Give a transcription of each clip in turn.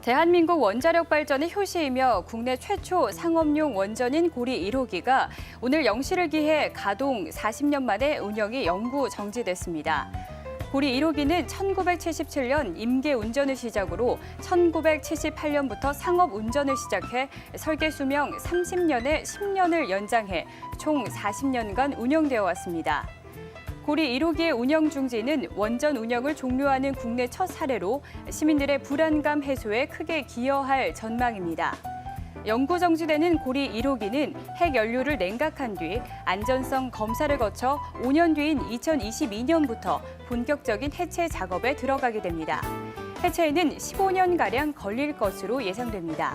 대한민국 원자력 발전의 효시이며 국내 최초 상업용 원전인 고리 1호기가 오늘 0시를 기해 가동 40년 만에 운영이 영구 정지됐습니다. 고리 1호기는 1977년 임계 운전을 시작으로 1978년부터 상업 운전을 시작해 설계 수명 30년에 10년을 연장해 총 40년간 운영되어 왔습니다. 고리 1호기의 운영 중지는 원전 운영을 종료하는 국내 첫 사례로 시민들의 불안감 해소에 크게 기여할 전망입니다. 영구 정지되는 고리 1호기는 핵 연료를 냉각한 뒤 안전성 검사를 거쳐 5년 뒤인 2022년부터 본격적인 해체 작업에 들어가게 됩니다. 해체에는 15년가량 걸릴 것으로 예상됩니다.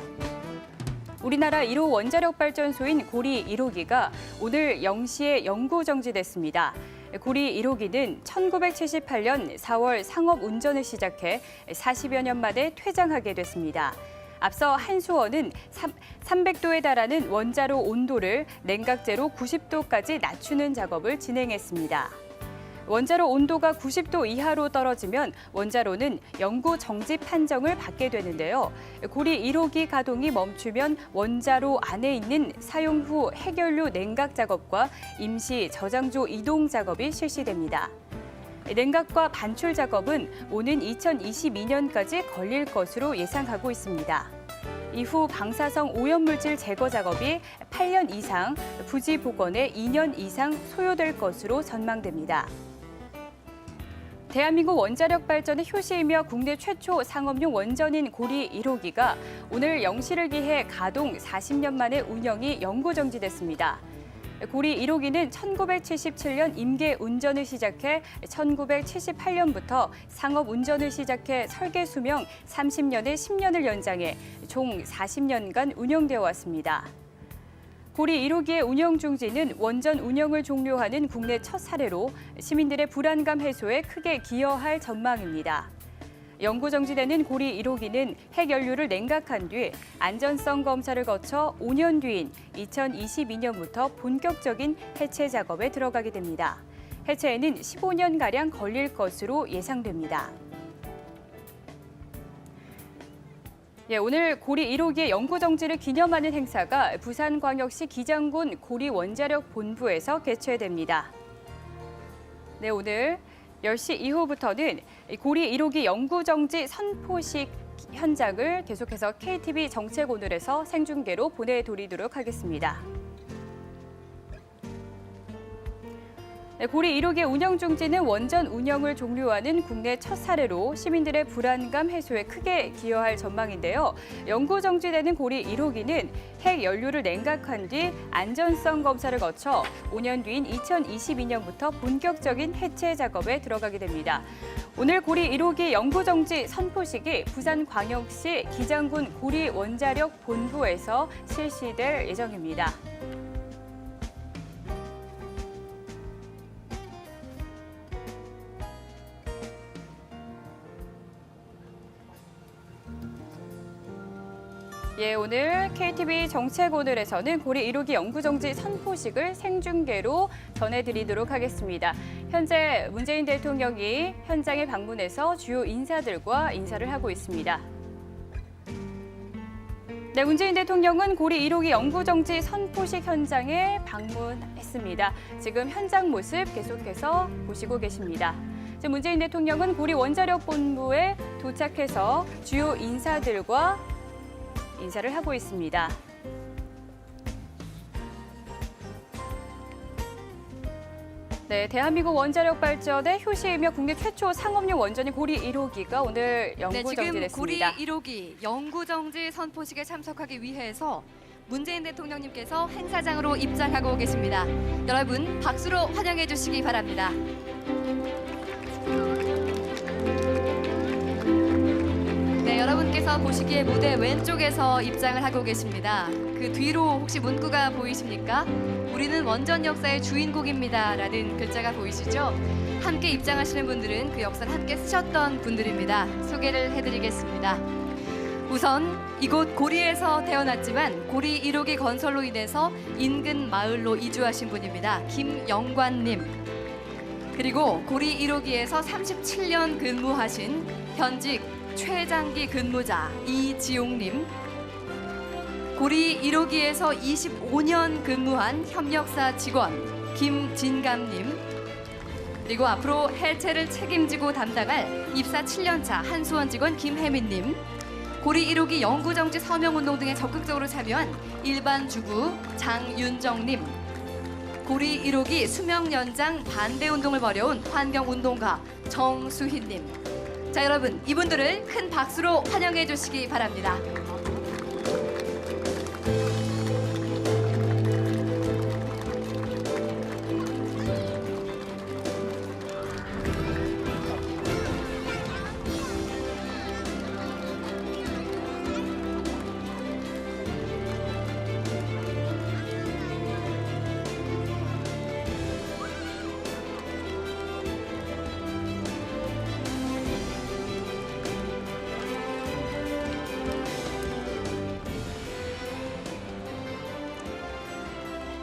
우리나라 1호 원자력 발전소인 고리 1호기가 오늘 0시에 영구 정지됐습니다. 고리 1호기는 1978년 4월 상업 운전을 시작해 40여 년 만에 퇴장하게 됐습니다. 앞서 한수원은 300도에 달하는 원자로 온도를 냉각제로 90도까지 낮추는 작업을 진행했습니다. 원자로 온도가 90도 이하로 떨어지면 원자로는 영구 정지 판정을 받게 되는데요. 고리 1호기 가동이 멈추면 원자로 안에 있는 사용 후 핵연료 냉각 작업과 임시 저장소 이동 작업이 실시됩니다. 냉각과 반출 작업은 오는 2022년까지 걸릴 것으로 예상하고 있습니다. 이후 방사성 오염물질 제거 작업이 8년 이상, 부지 복원에 2년 이상 소요될 것으로 전망됩니다. 대한민국 원자력 발전의 효시이며 국내 최초 상업용 원전인 고리 1호기가 오늘 0시를 기해 가동 40년 만에 운영이 영구 정지됐습니다. 고리 1호기는 1977년 임계 운전을 시작해 1978년부터 상업 운전을 시작해 설계 수명 30년에 10년을 연장해 총 40년간 운영되어 왔습니다. 고리 1호기의 운영 중지는 원전 운영을 종료하는 국내 첫 사례로 시민들의 불안감 해소에 크게 기여할 전망입니다. 영구 정지되는 고리 1호기는 핵 연료를 냉각한 뒤 안전성 검사를 거쳐 5년 뒤인 2022년부터 본격적인 해체 작업에 들어가게 됩니다. 해체에는 15년가량 걸릴 것으로 예상됩니다. 오늘 고리 1호기의 영구 정지를 기념하는 행사가 부산광역시 기장군 고리 원자력 본부에서 개최됩니다. 오늘 10시 이후부터는 고리 1호기 영구 정지 선포식 현장을 계속해서 KTV 정책 오늘에서 생중계로 보내드리도록 하겠습니다. 고리 1호기 운영 중지는 원전 운영을 종료하는 국내 첫 사례로 시민들의 불안감 해소에 크게 기여할 전망인데요. 영구 정지되는 고리 1호기는 핵 연료를 냉각한 뒤 안전성 검사를 거쳐 5년 뒤인 2022년부터 본격적인 해체 작업에 들어가게 됩니다. 오늘 고리 1호기 영구 정지 선포식이 부산광역시 기장군 고리 원자력 본부에서 실시될 예정입니다. 오늘 KTV 정책 오늘에서는 고리 1호기 영구정지 선포식을 생중계로 전해드리도록 하겠습니다. 현재 문재인 대통령이 현장에 방문해서 주요 인사들과 인사를 하고 있습니다. 문재인 대통령은 고리 1호기 영구정지 선포식 현장에 방문했습니다. 지금 현장 모습 계속해서 보시고 계십니다. 문재인 대통령은 고리 원자력 본부에 도착해서 주요 인사들과 인사를 하고 있습니다. 대한민국 원자력 발전의 효시이며 국내 최초 상업용 원전인 고리 1호기가 오늘 영구 정지됐습니다. 지금 고리 1호기 영구 정지 선포식에 참석하기 위해서 문재인 대통령님께서 행사장으로 입장하고 계십니다. 여러분 박수로 환영해 주시기 바랍니다. 여러분께서 보시기에 무대 왼쪽에서 입장을 하고 계십니다. 그 뒤로 혹시 문구가 보이십니까? 우리는 원전 역사의 주인공입니다 라는 글자가 보이시죠? 함께 입장하시는 분들은 그 역사를 함께 쓰셨던 분들입니다. 소개를 해드리겠습니다. 우선 이곳 고리에서 태어났지만 고리 1호기 건설로 인해서 인근 마을로 이주하신 분입니다. 김영관님. 그리고 고리 1호기에서 37년 근무하신 현직 최장기 근무자 이지용님, 고리 1호기에서 25년 근무한 협력사 직원 김진감님, 그리고 앞으로 해체를 책임지고 담당할 입사 7년차 한수원 직원 김혜민님, 고리 1호기 영구정지 서명운동 등에 적극적으로 참여한 일반 주부 장윤정님, 고리 1호기 수명 연장 반대 운동을 벌여온 환경운동가 정수희님. 자, 여러분, 이분들을 큰 박수로 환영해 주시기 바랍니다.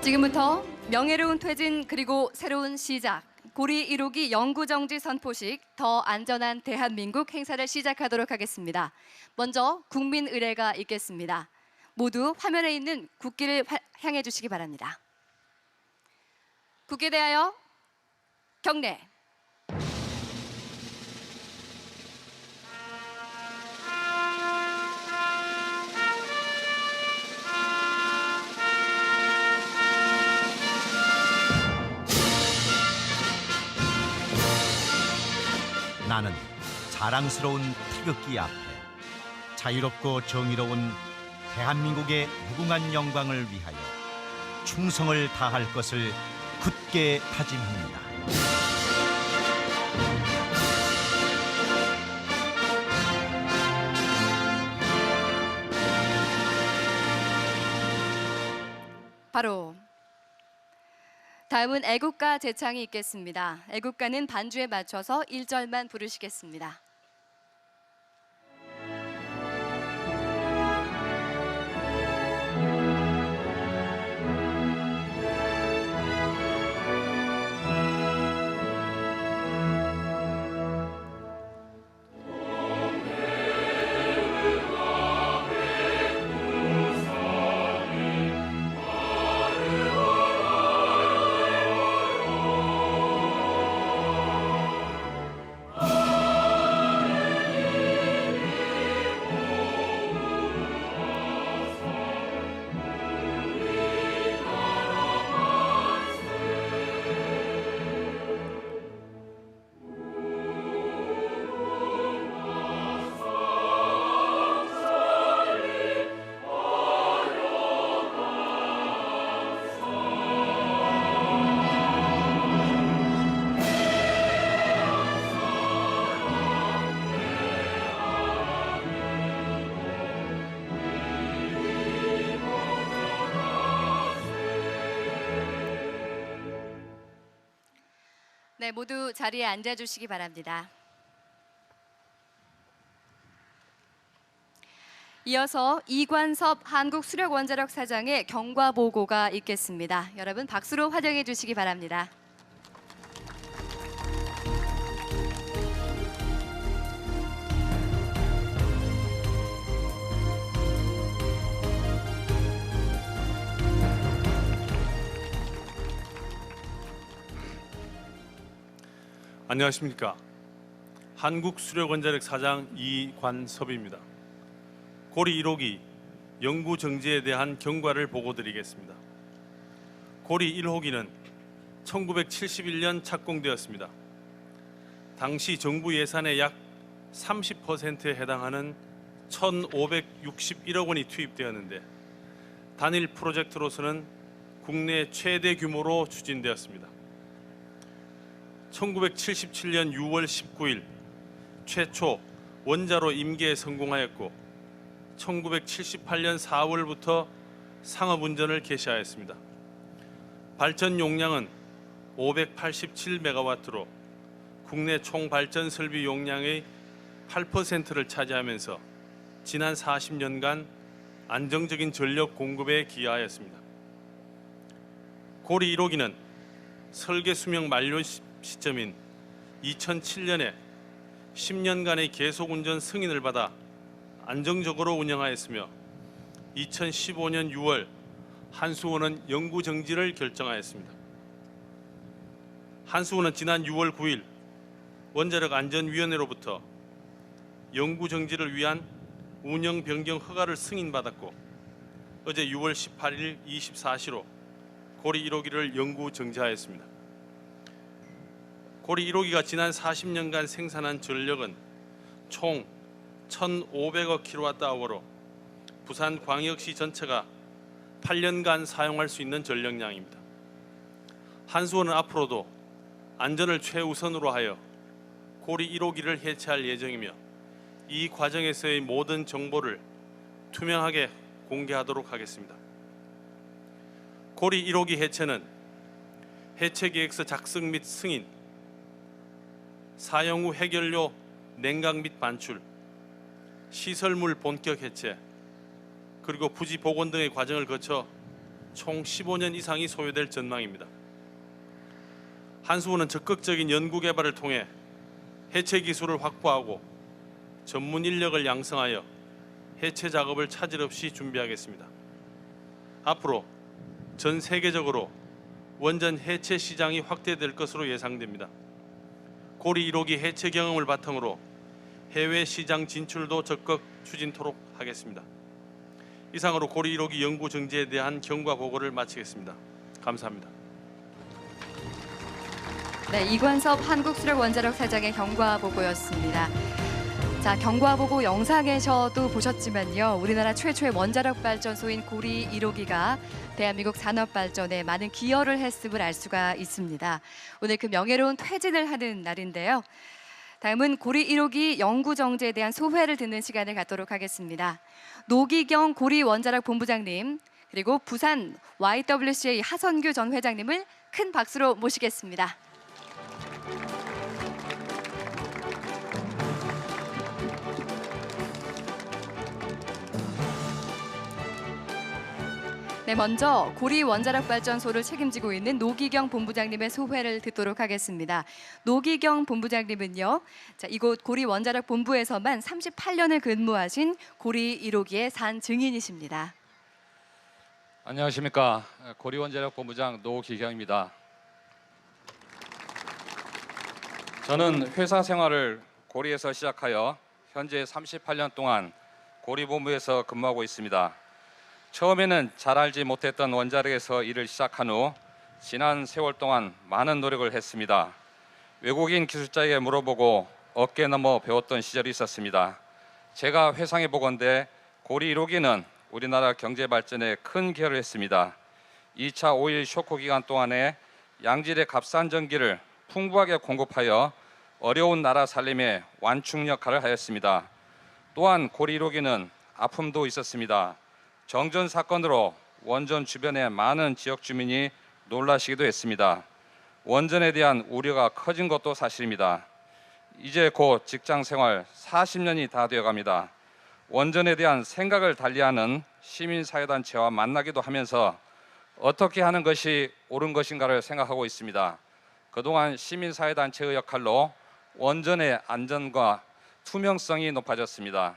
지금부터 명예로운 퇴진 그리고 새로운 시작, 고리 1호기 영구정지 선포식 더 안전한 대한민국 행사를 시작하도록 하겠습니다. 먼저 국민의례가 있겠습니다. 모두 화면에 있는 국기를 향해 주시기 바랍니다. 국기에 대하여 경례. 나는 자랑스러운 태극기 앞에 자유롭고 정의로운 대한민국의 무궁한 영광을 위하여 충성을 다할 것을 굳게 다짐합니다. 바로 다음은 애국가 제창이 있겠습니다. 애국가는 반주에 맞춰서 1절만 부르시겠습니다. 네, 모두 자리에 앉아주시기 바랍니다. 이어서 이관섭 한국수력원자력 사장의 경과 보고가 있겠습니다. 여러분 박수로 환영해 주시기 바랍니다. 안녕하십니까. 한국수력원자력 사장 이관섭입니다. 고리 1호기 영구정지에 대한 경과를 보고드리겠습니다. 고리 1호기는 1971년 착공되었습니다. 당시 정부 예산의 약 30%에 해당하는 1,561억 원이 투입되었는데 단일 프로젝트로서는 국내 최대 규모로 추진되었습니다. 1977년 6월 19일 최초 원자로 임계에 성공하였고 1978년 4월부터 상업운전을 개시하였습니다. 발전 용량은 587메가와트로 국내 총 발전 설비 용량의 8%를 차지하면서 지난 40년간 안정적인 전력 공급에 기여하였습니다. 고리 1호기는 설계 수명 만료 시점인 2007년에 10년간의 계속 운전 승인을 받아 안정적으로 운영하였으며 2015년 6월 한수원은 영구 정지를 결정하였습니다. 한수원은 지난 6월 9일 원자력 안전위원회로부터 영구 정지를 위한 운영 변경 허가를 승인받았고 어제 6월 18일 24시로 고리 1호기를 영구 정지하였습니다. 고리 1호기가 지난 40년간 생산한 전력은 총 1,500억 kWh로 부산광역시 전체가 8년간 사용할 수 있는 전력량입니다. 한수원은 앞으로도 안전을 최우선으로 하여 고리 1호기를 해체할 예정이며 이 과정에서의 모든 정보를 투명하게 공개하도록 하겠습니다. 고리 1호기 해체는 해체 계획서 작성 및 승인, 사용 후 해결료 냉각 및 반출, 시설물 본격 해체, 그리고 부지 복원 등의 과정을 거쳐 총 15년 이상이 소요될 전망입니다. 한수원은 적극적인 연구 개발을 통해 해체 기술을 확보하고 전문 인력을 양성하여 해체 작업을 차질 없이 준비하겠습니다. 앞으로 전 세계적으로 원전 해체 시장이 확대될 것으로 예상됩니다. 고리 1호기 해체 경험을 바탕으로 해외 시장 진출도 적극 추진토록 하겠습니다. 이상으로 고리 1호기 영구 정지에 대한 경과 보고를 마치겠습니다. 감사합니다. 네, 이관섭 한국수력원자력 사장의 경과 보고였습니다. 자, 경과 보고 영상에서도 보셨지만요. 우리나라 최초의 원자력 발전소인 고리 1호기가 대한민국 산업 발전에 많은 기여를 했음을 알 수가 있습니다. 오늘 그 명예로운 퇴진을 하는 날인데요. 다음은 고리 1호기 영구 정지에 대한 소회를 듣는 시간을 갖도록 하겠습니다. 노기경 고리 원자력 본부장님, 그리고 부산 YWCA 하선규 전 회장님을 큰 박수로 모시겠습니다. 네, 먼저 고리 원자력 발전소를 책임지고 있는 노기경 본부장님의 소회를 듣도록 하겠습니다. 노기경 본부장님은요, 자, 이곳 고리 원자력 본부에서만 38년을 근무하신 고리 1호기의 산 증인이십니다. 안녕하십니까. 고리 원자력 본부장 노기경입니다. 저는 회사 생활을 고리에서 시작하여 현재 38년 동안 고리 본부에서 근무하고 있습니다. 처음에는 잘 알지 못했던 원자력에서 일을 시작한 후 지난 세월 동안 많은 노력을 했습니다. 외국인 기술자에게 물어보고 어깨 넘어 배웠던 시절이 있었습니다. 제가 회상해 보건대 고리 1호기는 우리나라 경제 발전에 큰 기여를 했습니다. 2차 오일 쇼크 기간 동안에 양질의 값싼 전기를 풍부하게 공급하여 어려운 나라 살림에 완충 역할을 하였습니다. 또한 고리 1호기는 아픔도 있었습니다. 정전 사건으로 원전 주변의 많은 지역 주민이 놀라시기도 했습니다. 원전에 대한 우려가 커진 것도 사실입니다. 이제 곧 직장 생활 40년이 다 되어갑니다. 원전에 대한 생각을 달리하는 시민사회단체와 만나기도 하면서 어떻게 하는 것이 옳은 것인가를 생각하고 있습니다. 그동안 시민사회단체의 역할로 원전의 안전과 투명성이 높아졌습니다.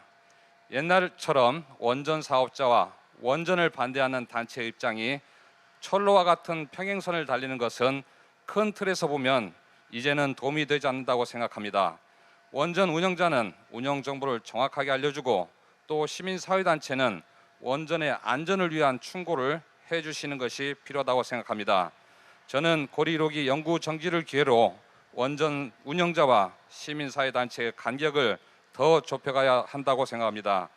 옛날처럼 원전 사업자와 원전을 반대하는 단체의 입장이 철로와 같은 평행선을 달리는 것은 큰 틀에서 보면 이제는 도움이 되지 않는다고 생각합니다. 원전 운영자는 운영 정보를 정확하게 알려주고 또 시민사회단체는 원전의 안전을 위한 충고를 해주시는 것이 필요하다고 생각합니다. 저는 고리 1호기 영구 정지를 기회로 원전 운영자와 시민사회단체의 간격을 더 좁혀가야 한다고 생각합니다.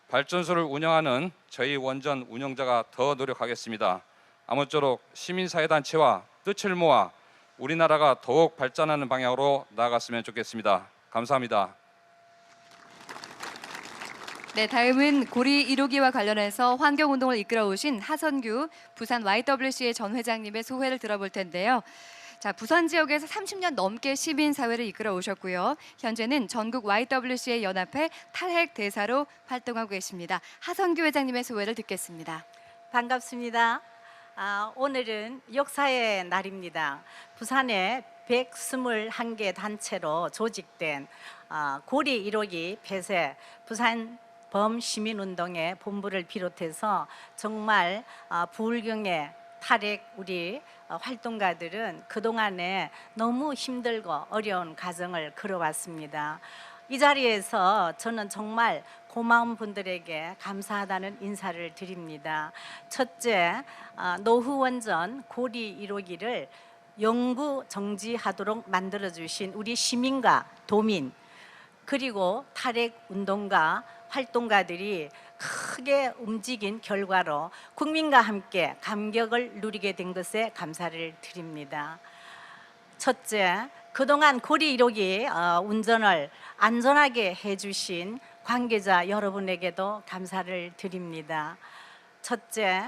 발전소를 운영하는 저희 원전 운영자가 더 노력하겠습니다. 아무쪼록 시민사회단체와 뜻을 모아 우리나라가 더욱 발전하는 방향으로 나아갔으면 좋겠습니다. 감사합니다. 네, 다음은 고리 1호기와 관련해서 환경운동을 이끌어오신 하선규 부산 YWCA 전 회장님의 소회를 들어볼 텐데요. 자, 부산 지역에서 30년 넘게 시민사회를 이끌어 오셨고요. 현재는 전국 YWCA 연합회 탈핵 대사로 활동하고 계십니다. 하선규 회장님의 소회를 듣겠습니다. 반갑습니다. 오늘은 역사의 날입니다. 부산에 121개 단체로 조직된 고리 1호기 폐쇄 부산 범시민운동의 본부를 비롯해서 정말 부울경의 탈핵 우리 활동가들은 그동안에 너무 힘들고 어려운 과정을 걸어왔습니다. 이 자리에서 저는 정말 고마운 분들에게 감사하다는 인사를 드립니다. 첫째, 노후원전 고리 1호기를 영구 정지하도록 만들어주신 우리 시민과 도민, 그리고 탈핵 운동가 활동가들이 크게 움직인 결과로 국민과 함께 감격을 누리게 된 것에 감사를 드립니다. 첫째, 그동안 고리 1호기 운전을 안전하게 해주신 관계자 여러분에게도 감사를 드립니다. 첫째,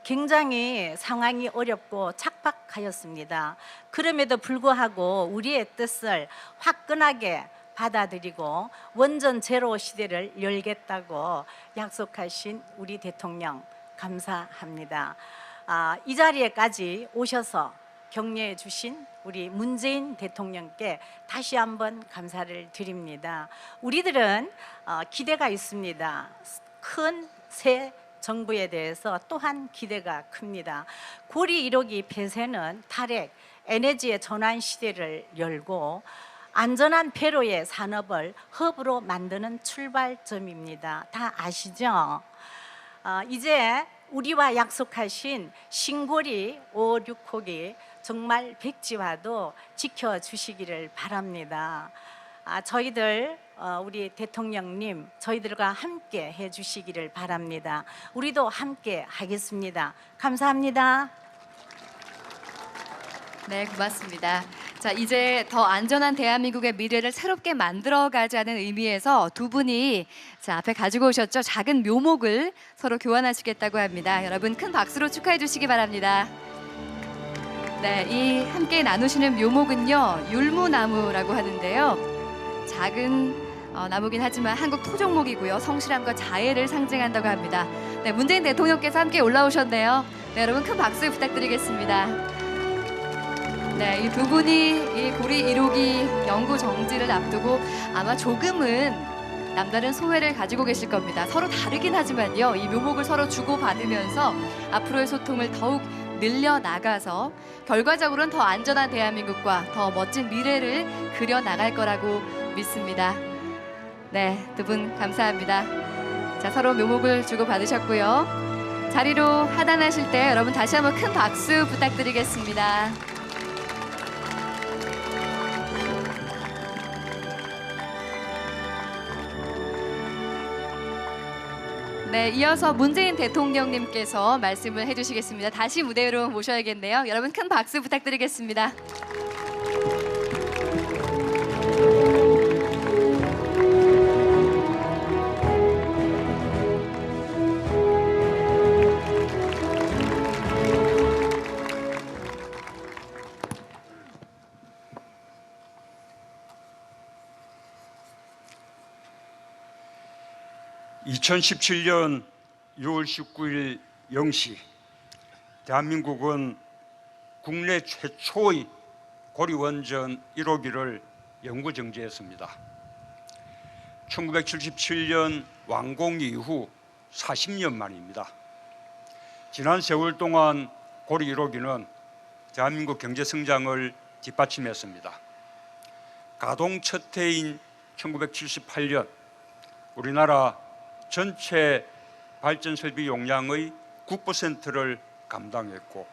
굉장히 상황이 어렵고 척박하였습니다. 그럼에도 불구하고 우리의 뜻을 화끈하게 받아들이고 원전 제로 시대를 열겠다고 약속하신 우리 대통령 감사합니다. 이 자리에까지 오셔서 격려해 주신 우리 문재인 대통령께 다시 한번 감사를 드립니다. 우리들은 기대가 있습니다. 큰 새 정부에 대해서 또한 기대가 큽니다. 고리 1호기 폐쇄는 탈핵, 에너지의 전환 시대를 열고 안전한 배로의 산업을 허브로 만드는 출발점입니다. 다 아시죠? 이제 우리와 약속하신 신고리 5, 6호기 정말 백지화도 지켜주시기를 바랍니다. 저희들 우리 대통령님 저희들과 함께 해주시기를 바랍니다. 우리도 함께 하겠습니다. 감사합니다. 네, 고맙습니다. 자, 이제 더 안전한 대한민국의 미래를 새롭게 만들어가자는 의미에서 두 분이 자, 앞에 가지고 오셨죠? 작은 묘목을 서로 교환하시겠다고 합니다. 여러분 큰 박수로 축하해 주시기 바랍니다. 네, 이 함께 나누시는 묘목은요, 율무나무라고 하는데요. 작은 나무긴 하지만 한국 토종목이고요. 성실함과 자애를 상징한다고 합니다. 네, 문재인 대통령께서 함께 올라오셨네요. 네, 여러분 큰 박수 부탁드리겠습니다. 네, 이 두 분이 이 고리 1호기 영구 정지를 앞두고 아마 조금은 남다른 소회를 가지고 계실 겁니다. 서로 다르긴 하지만요, 이 묘목을 서로 주고받으면서 앞으로의 소통을 더욱 늘려나가서 결과적으로는 더 안전한 대한민국과 더 멋진 미래를 그려나갈 거라고 믿습니다. 네, 두 분 감사합니다. 자, 서로 묘목을 주고받으셨고요. 자리로 하단하실 때 여러분 다시 한번 큰 박수 부탁드리겠습니다. 네, 이어서 문재인 대통령님께서 말씀을 해주시겠습니다. 다시 무대로 모셔야겠네요. 여러분 큰 박수 부탁드리겠습니다. (2017년 6월 19일) 0시 대한민국은 국내 최초의 고리원전 1호기를 영구정지했습니다. 1977년 완공 이후 40년 만입니다. 지난 세월 동안 고리 1호기는 대한민국 경제 성장을 뒷받침했습니다. 가동 첫 해인 1978년 우리나라 전체 발전 설비 용량의 9%를 감당했고,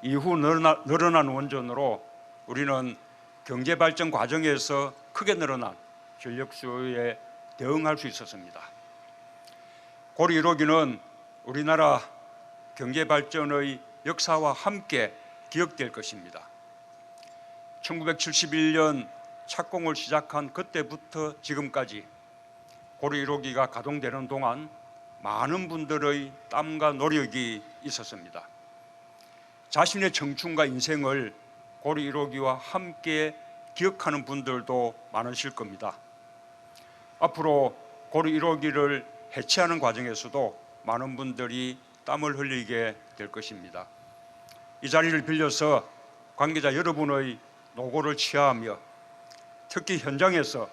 이후 늘어난 원전으로 우리는 경제 발전 과정에서 크게 늘어난 전력 수요에 대응할 수 있었습니다. 고리 1호기는 우리나라 경제 발전의 역사와 함께 기억될 것입니다. 1971년 착공을 시작한 그때부터 지금까지 고리 1호기가 가동되는 동안 많은 분들의 땀과 노력이 있었습니다. 자신의 청춘과 인생을 고리 1호기와 함께 기억하는 분들도 많으실 겁니다. 앞으로 고리 1호기를 해체하는 과정에서도 많은 분들이 땀을 흘리게 될 것입니다. 이 자리를 빌려서 관계자 여러분의 노고를 취하하며 특히 현장에서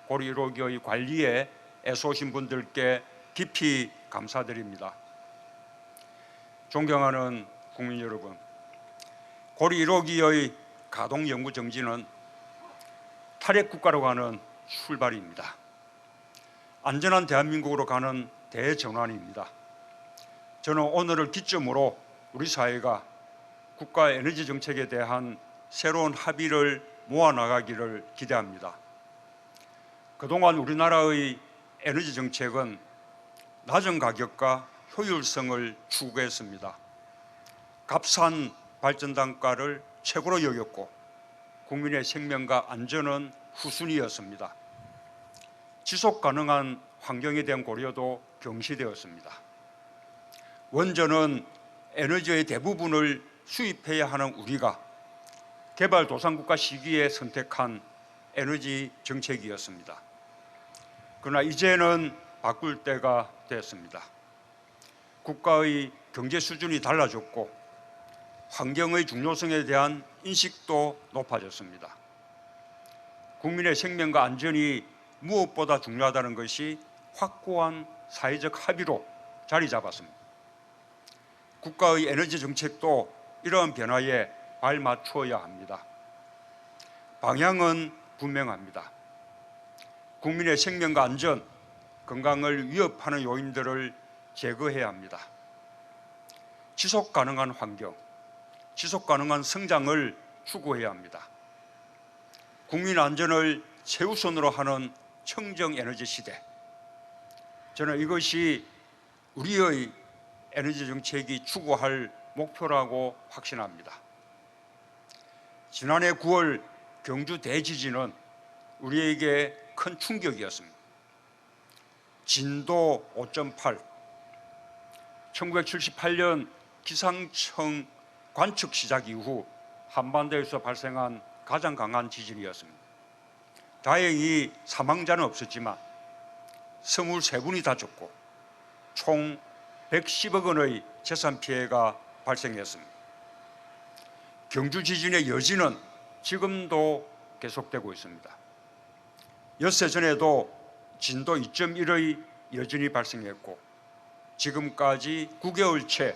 고리 1호기의 관리에 애써오신 분들께 깊이 감사드립니다. 존경하는 국민 여러분, 고리 1호기의 가동 연구 정지는 탈핵 국가로 가는 출발입니다. 안전한 대한민국으로 가는 대전환입니다. 저는 오늘을 기점으로 우리 사회가 국가 에너지 정책에 대한 새로운 합의를 모아나가기를 기대합니다. 그동안 우리나라의 에너지 정책은 낮은 가격과 효율성을 추구했습니다. 값싼 발전 단가를 최고로 여겼고 국민의 생명과 안전은 후순위였습니다. 지속 가능한 환경에 대한 고려도 경시되었습니다. 원전은 에너지의 대부분을 수입해야 하는 우리가 개발도상국가 시기에 선택한 에너지 정책이었습니다. 그러나 이제는 바꿀 때가 됐습니다. 국가의 경제 수준이 달라졌고 환경의 중요성에 대한 인식도 높아졌습니다. 국민의 생명과 안전이 무엇보다 중요하다는 것이 확고한 사회적 합의로 자리 잡았습니다. 국가의 에너지 정책도 이러한 변화에 발맞추어야 합니다. 방향은 분명합니다. 국민의 생명과 안전, 건강을 위협하는 요인들을 제거해야 합니다. 지속 가능한 환경, 지속 가능한 성장을 추구해야 합니다. 국민 안전을 최우선으로 하는 청정 에너지 시대. 저는 이것이 우리의 에너지 정책이 추구할 목표라고 확신합니다. 지난해 9월 경주 대지진은 우리에게 큰 충격이었습니다. 진도 5.8, 1978년 기상청 관측 시작 이후 한반도에서 발생한 가장 강한 지진이었습니다. 다행히 사망자는 없었지만 23분이 다쳤고 총 110억 원의 재산 피해가 발생했습니다. 경주 지진의 여진은 지금도 계속되고 있습니다. 엿새 전에도 진도 2.1의 여진이 발생했고 지금까지 9개월째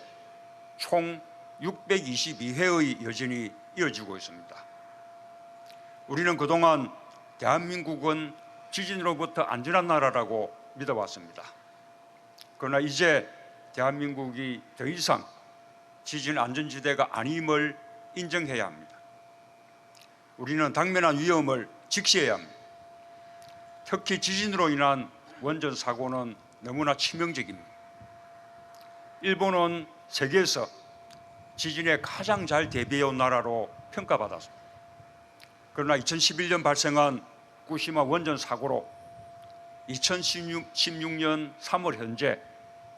총 622회의 여진이 이어지고 있습니다. 우리는 그동안 대한민국은 지진으로부터 안전한 나라라고 믿어왔습니다. 그러나 이제 대한민국이 더 이상 지진 안전지대가 아님을 인정해야 합니다. 우리는 당면한 위험을 직시해야 합니다. 특히 지진으로 인한 원전 사고는 너무나 치명적입니다. 일본은 세계에서 지진에 가장 잘 대비해온 나라로 평가받았습니다. 그러나 2011년 발생한 후쿠시마 원전 사고로 2016년 3월 현재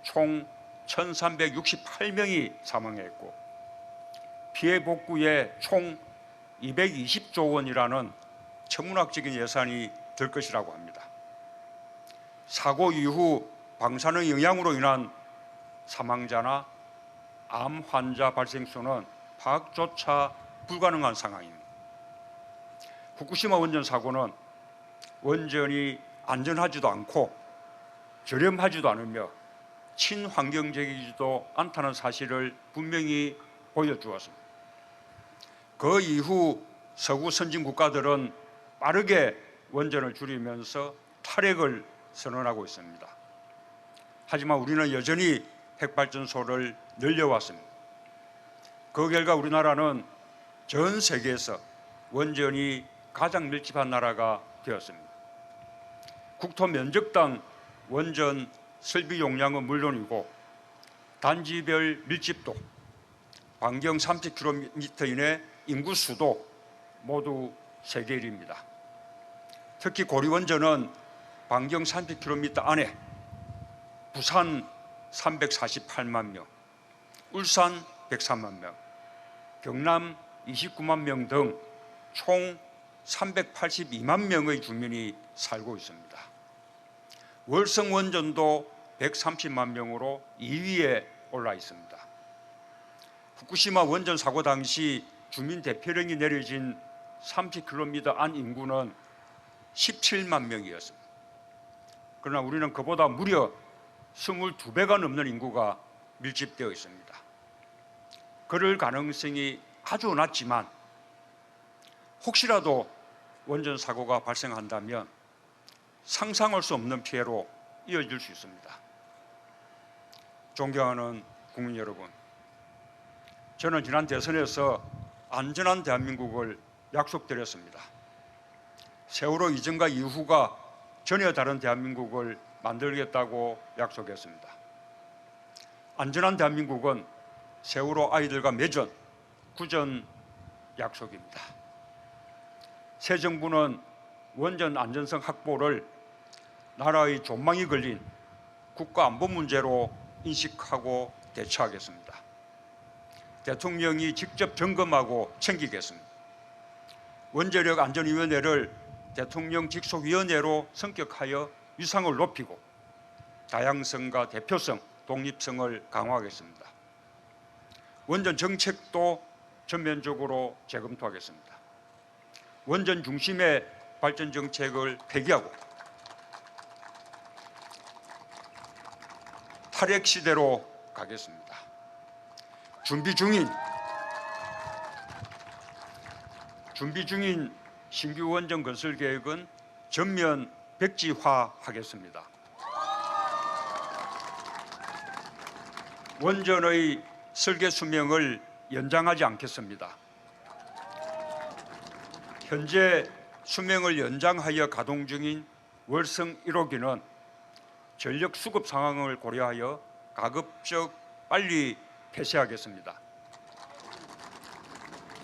총 1,368명이 사망했고 피해 복구에 총 220조 원이라는 천문학적인 예산이 들 것이라고 합니다. 사고 이후 방사능 영향으로 인한 사망자나 암 환자 발생수는 파악조차 불가능한 상황입니다. 후쿠시마 원전 사고는 원전이 안전하지도 않고 저렴하지도 않으며 친환경적이지도 않다는 사실을 분명히 보여주었습니다. 그 이후 서구 선진 국가들은 빠르게 원전을 줄이면서 탈핵을 선언하고 있습니다. 하지만 우리는 여전히 핵발전소를 늘려왔습니다. 그 결과 우리나라는 전 세계에서 원전이 가장 밀집한 나라가 되었습니다. 국토 면적당 원전 설비 용량은 물론이고 단지별 밀집도, 반경 30km 이내 인구 수도 모두 세계 1위입니다. 특히 고리원전은 반경 30km 안에 부산 348만 명, 울산 103만 명, 경남 29만 명 등 총 382만 명의 주민이 살고 있습니다. 월성 원전도 130만 명으로 2위에 올라 있습니다. 후쿠시마 원전 사고 당시 주민 대피령이 내려진 30km 안 인구는 17만 명이었습니다. 그러나 우리는 그보다 무려 22배가 넘는 인구가 밀집되어 있습니다. 그럴 가능성이 아주 낮지만 혹시라도 원전 사고가 발생한다면 상상할 수 없는 피해로 이어질 수 있습니다. 존경하는 국민 여러분, 저는 지난 대선에서 안전한 대한민국을 약속드렸습니다. 세월호 이전과 이후가 전혀 다른 대한민국을 만들겠다고 약속했습니다. 안전한 대한민국은 세월호 아이들과 맺은 구전 약속입니다. 새 정부는 원전 안전성 확보를 나라의 존망이 걸린 국가 안보 문제로 인식하고 대처하겠습니다. 대통령이 직접 점검하고 챙기겠습니다. 원자력 안전위원회를 대통령 직속위원회로 성격하여 위상을 높이고 다양성과 대표성, 독립성을 강화하겠습니다. 원전 정책도 전면적으로 재검토하겠습니다. 원전 중심의 발전 정책을 폐기하고 탈핵 시대로 가겠습니다. 준비 중인 신규 원전 건설 계획은 전면 백지화하겠습니다. 원전의 설계 수명을 연장하지 않겠습니다. 현재 수명을 연장하여 가동 중인 월성 1호기는 전력 수급 상황을 고려하여 가급적 빨리 폐쇄하겠습니다.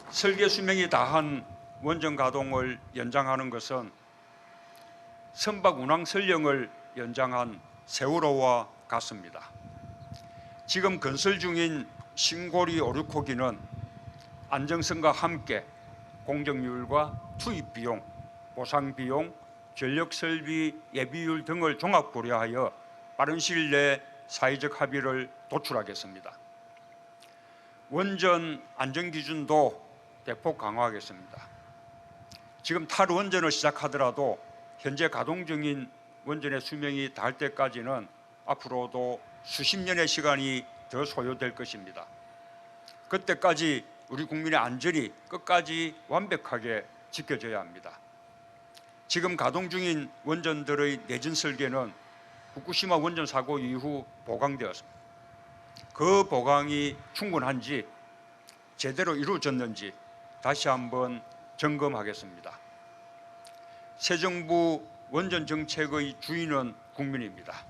설계 수명이 다한 원전 가동을 연장하는 것은 선박 운항 설령을 연장한 세월호와 같습니다. 지금 건설 중인 신고리 5, 6호기는 안정성과 함께 공정률과 투입 비용, 보상 비용, 전력 설비 예비율 등을 종합 고려하여 빠른 시일 내에 사회적 합의를 도출하겠습니다. 원전 안전 기준도 대폭 강화하겠습니다. 지금 탈원전을 시작하더라도 현재 가동 중인 원전의 수명이 닿을 때까지는 앞으로도 수십 년의 시간이 더 소요될 것입니다. 그때까지 우리 국민의 안전이 끝까지 완벽하게 지켜져야 합니다. 지금 가동 중인 원전들의 내진 설계는 후쿠시마 원전 사고 이후 보강되었습니다. 그 보강이 충분한지 제대로 이루어졌는지 다시 한번 점검하겠습니다. 새 정부 원전 정책의 주인은 국민입니다.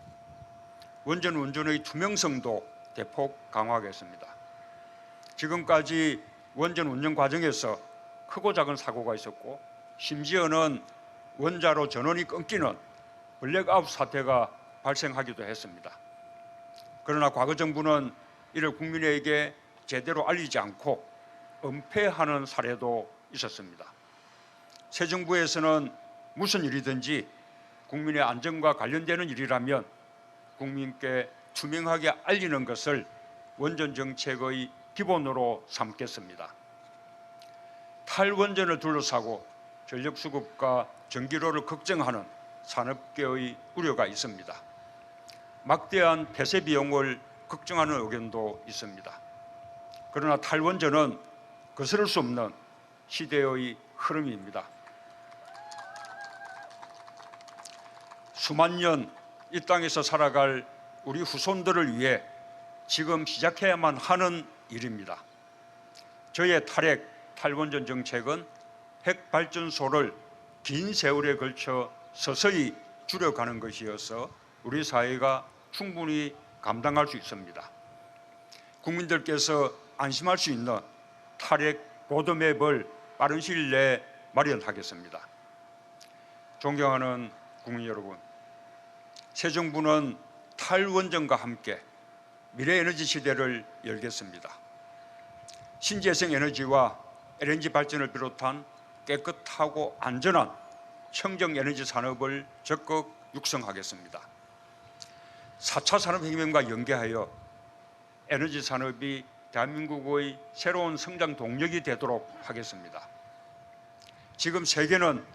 원전 운전의 투명성도 대폭 강화하겠습니다. 지금까지 원전 운전 과정에서 크고 작은 사고가 있었고 심지어는 원자로 전원이 끊기는 블랙아웃 사태가 발생하기도 했습니다. 그러나 과거 정부는 이를 국민에게 제대로 알리지 않고 은폐하는 사례도 있었습니다. 새 정부에서는 무슨 일이든지 국민의 안전과 관련되는 일이라면 국민께 투명하게 알리는 것을 원전 정책의 기본으로 삼겠습니다. 탈원전을 둘러싸고 전력 수급과 전기료를 걱정하는 산업계의 우려가 있습니다. 막대한 폐쇄 비용을 걱정하는 의견도 있습니다. 그러나 탈원전은 거스를 수 없는 시대의 흐름입니다. 수만 년 이 땅에서 살아갈 우리 후손들을 위해 지금 시작해야만 하는 일입니다. 저의 탈원전 정책은 핵발전소를 긴 세월에 걸쳐 서서히 줄여가는 것이어서 우리 사회가 충분히 감당할 수 있습니다. 국민들께서 안심할 수 있는 탈핵 로드맵을 빠른 시일 내에 마련하겠습니다. 존경하는 국민 여러분, 새 정부는 탈원전과 함께 미래 에너지 시대를 열겠습니다. 신재생 에너지와 LNG 발전을 비롯한 깨끗하고 안전한 청정 에너지 산업을 적극 육성하겠습니다. 4차 산업혁명과 연계하여 에너지 산업이 대한민국의 새로운 성장 동력이 되도록 하겠습니다. 지금 세계는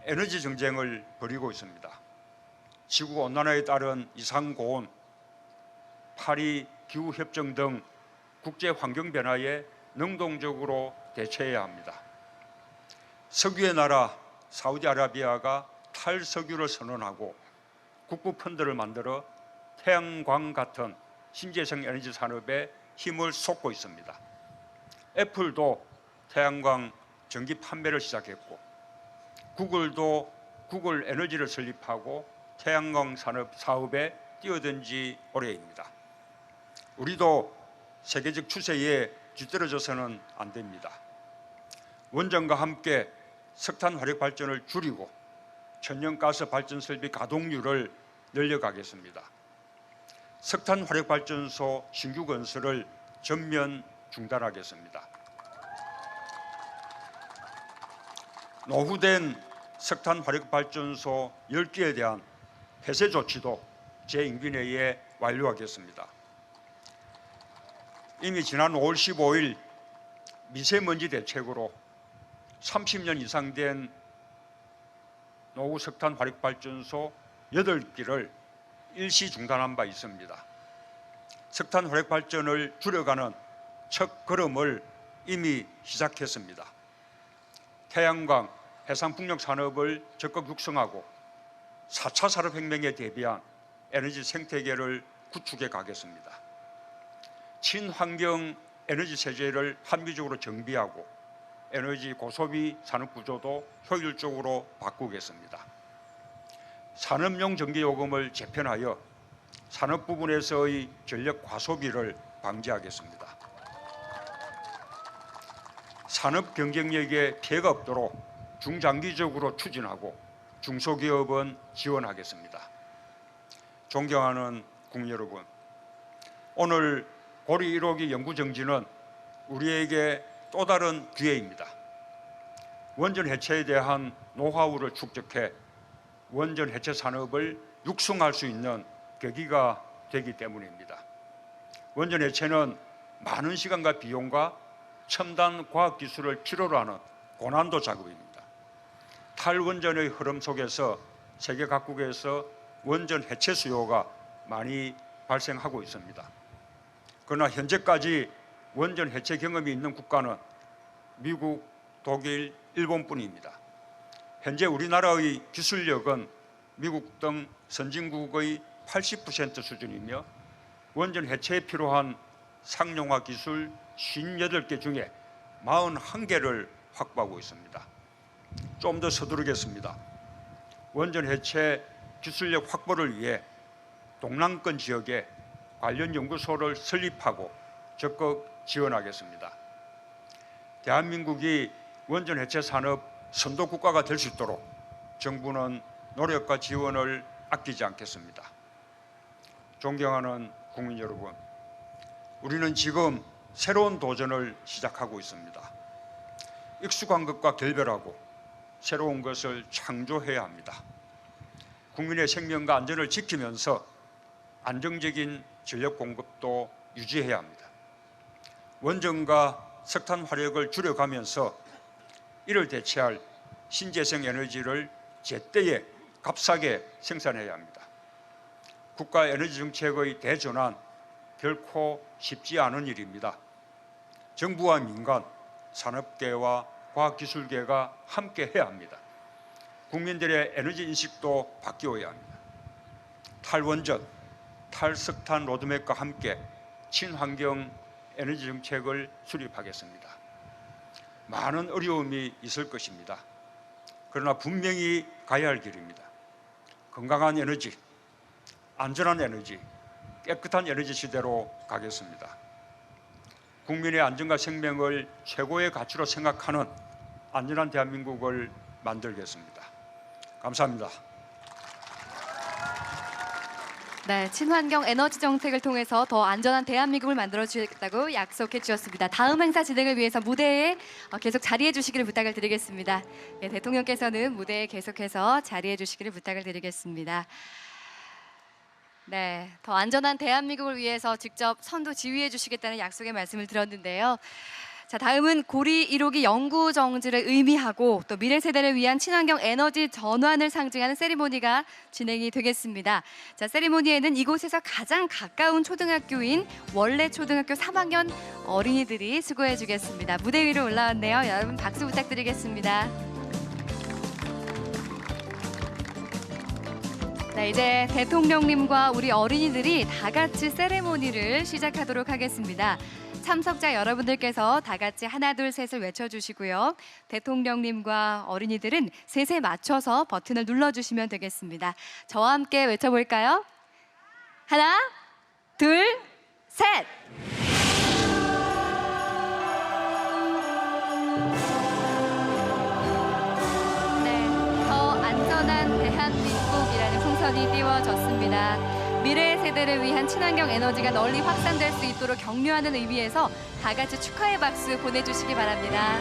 에너지 전쟁을 벌이고 있습니다. 지구 온난화에 따른 이상 고온, 파리 기후 협정 등 국제 환경 변화에 능동적으로 대처해야 합니다. 석유의 나라 사우디아라비아가 탈석유를 선언하고 국부 펀드를 만들어 태양광 같은 신재생 에너지 산업에 힘을 쏟고 있습니다. 애플도 태양광 전기 판매를 시작했고 구글도 구글 에너지를 설립하고 태양광 산업 사업에 뛰어든 지 오래입니다. 우리도 세계적 추세에 뒤떨어져서는 안 됩니다. 원전과 함께 석탄 화력 발전을 줄이고 천연가스 발전 설비 가동률을 늘려가겠습니다. 석탄 화력 발전소 신규 건설을 전면 중단하겠습니다. 노후된 석탄 화력 발전소 10개에 대한 폐쇄 조치도 제 임기내에 완료하겠습니다. 이미 지난 5월 15일 미세먼지 대책으로 30년 이상 된 노후 석탄 화력 발전소 8개를 일시 중단한 바 있습니다. 석탄 화력 발전을 줄여가는 첫 걸음을 이미 시작했습니다. 태양광, 해상풍력 산업을 적극 육성하고 4차 산업혁명에 대비한 에너지 생태계를 구축해 가겠습니다. 친환경 에너지 세제를 합리적으로 정비하고 에너지 고소비 산업 구조도 효율적으로 바꾸겠습니다. 산업용 전기요금을 재편하여 산업 부분에서의 전력 과소비를 방지하겠습니다. 산업 경쟁력에 피해가 없도록 중장기적으로 추진하고 중소기업은 지원하겠습니다. 존경하는 국민 여러분, 오늘 고리 1호기 연구정지는 우리에게 또 다른 기회입니다. 원전 해체에 대한 노하우를 축적해 원전 해체 산업을 육성할 수 있는 계기가 되기 때문입니다. 원전 해체는 많은 시간과 비용과 첨단 과학기술을 필요로 하는 고난도 작업입니다. 탈원전의 흐름 속에서 세계 각국에서 원전 해체 수요가 많이 발생하고 있습니다. 그러나 현재까지 원전 해체 경험이 있는 국가는 미국, 독일, 일본뿐입니다. 현재 우리나라의 기술력은 미국 등 선진국의 80% 수준이며 원전 해체에 필요한 상용화 기술 58개 중에 41개를 확보하고 있습니다. 좀 더 서두르겠습니다. 원전 해체 기술력 확보를 위해 동남권 지역에 관련 연구소를 설립하고 적극 지원하겠습니다. 대한민국이 원전 해체 산업 선도 국가가 될 수 있도록 정부는 노력과 지원을 아끼지 않겠습니다. 존경하는 국민 여러분, 우리는 지금 새로운 도전을 시작하고 있습니다. 익숙한 것과 결별하고 새로운 것을 창조해야 합니다. 국민의 생명과 안전을 지키면서 안정적인 전력 공급도 유지해야 합니다. 원전과 석탄 화력을 줄여가면서 이를 대체할 신재생 에너지를 제때에 값싸게 생산해야 합니다. 국가 에너지 정책의 대전환 결코 쉽지 않은 일입니다. 정부와 민간, 산업계와 과학기술계가 함께 해야 합니다. 국민들의 에너지 인식도 바뀌어야 합니다. 탈원전, 탈석탄 로드맵과 함께 친환경 에너지 정책을 수립하겠습니다. 많은 어려움이 있을 것입니다. 그러나 분명히 가야 할 길입니다. 건강한 에너지, 안전한 에너지, 깨끗한 에너지 시대로 가겠습니다. 국민의 안전과 생명을 최고의 가치로 생각하는 안전한 대한민국을 만들겠습니다. 감사합니다. 네, 친환경 에너지 정책을 통해서 더 안전한 대한민국을 만들어 주겠다고 약속해 주셨습니다. 다음 행사 진행을 위해서 무대에 계속 자리해 주시기를 부탁을 드리겠습니다. 네, 대통령께서는 무대에 계속해서 자리해 주시기를 부탁을 드리겠습니다. 네, 더 안전한 대한민국을 위해서 직접 선두 지휘해 주시겠다는 약속의 말씀을 들었는데요. 자, 다음은 고리 1호기 영구 정지를 의미하고 또 미래 세대를 위한 친환경 에너지 전환을 상징하는 세리머니가 진행이 되겠습니다. 자, 세리머니에는 이곳에서 가장 가까운 초등학교인 원래 초등학교 3학년 어린이들이 수고해 주겠습니다. 무대 위로 올라왔네요. 여러분 박수 부탁드리겠습니다. 네, 이제 대통령님과 우리 어린이들이 다 같이 세리머니를 시작하도록 하겠습니다. 참석자 여러분들께서 다 같이 하나 둘 셋을 외쳐주시고요. 대통령님과 어린이들은 셋에 맞춰서 버튼을 눌러주시면 되겠습니다. 저와 함께 외쳐볼까요? 하나, 둘, 셋! 네, 더 안전한 대한민국이라는 풍선이 띄워졌습니다. 미래 세대를 위한 친환경 에너지가 널리 확산될 수 있도록 격려하는 의미에서 다 같이 축하의 박수 보내주시기 바랍니다.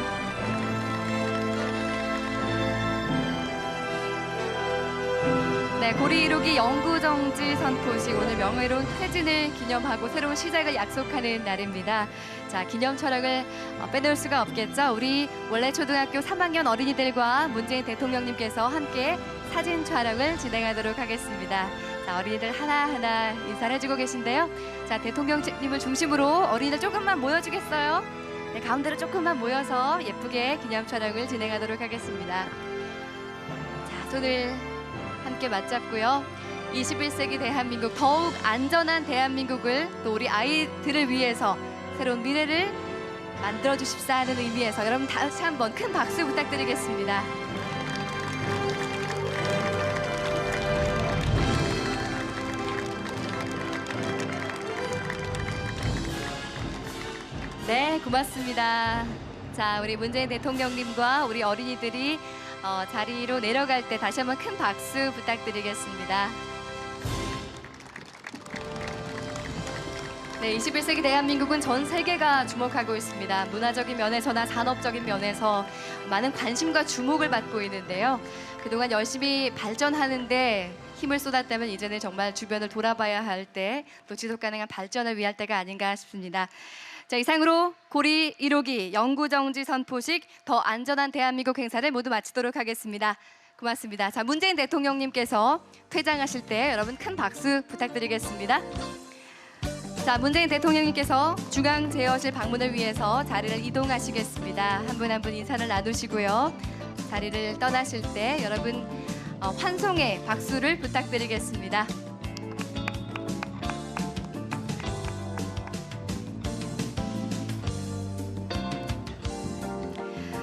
네, 고리 1호기 영구정지 선포식 오늘 명예로운 퇴진을 기념하고 새로운 시작을 약속하는 날입니다. 자, 기념 촬영을 빼놓을 수가 없겠죠. 우리 원래 초등학교 3학년 어린이들과 문재인 대통령님께서 함께 사진 촬영을 진행하도록 하겠습니다. 자, 어린이들 하나하나 인사를 해주고 계신데요. 자, 대통령님을 중심으로 어린이들 조금만 모여주겠어요? 네, 가운데로 조금만 모여서 예쁘게 기념 촬영을 진행하도록 하겠습니다. 자, 손을 함께 맞잡고요. 21세기 대한민국, 더욱 안전한 대한민국을 또 우리 아이들을 위해서 새로운 미래를 만들어 주십사 하는 의미에서 여러분 다시 한번 큰 박수 부탁드리겠습니다. 네, 고맙습니다. 자, 우리 문재인 대통령님과 우리 어린이들이 자리로 내려갈 때 다시 한번 큰 박수 부탁드리겠습니다. 네, 21세기 대한민국은 전 세계가 주목하고 있습니다. 문화적인 면에서나 산업적인 면에서 많은 관심과 주목을 받고 있는데요. 그동안 열심히 발전하는데 힘을 쏟았다면 이제는 정말 주변을 돌아봐야 할 때, 또 지속 가능한 발전을 위할 때가 아닌가 싶습니다. 자, 이상으로 고리 1호기 영구정지 선포식 더 안전한 대한민국 행사를 모두 마치도록 하겠습니다. 고맙습니다. 자, 문재인 대통령님께서 퇴장하실 때 여러분 큰 박수 부탁드리겠습니다. 자, 문재인 대통령님께서 중앙 제어실 방문을 위해서 자리를 이동하시겠습니다. 한 분 한 분 인사를 나누시고요. 자리를 떠나실 때 여러분 환송의 박수를 부탁드리겠습니다.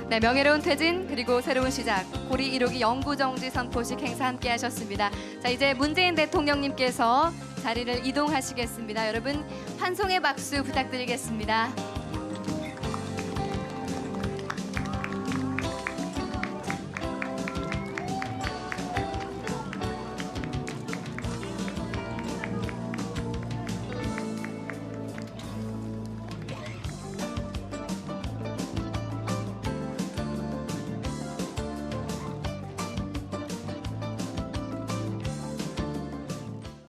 네, 명예로운 퇴진 그리고 새로운 시작 고리 1호기 영구정지 선포식 행사 함께 하셨습니다. 자, 이제 문재인 대통령님께서 자리를 이동하시겠습니다. 여러분 환송의 박수 부탁드리겠습니다.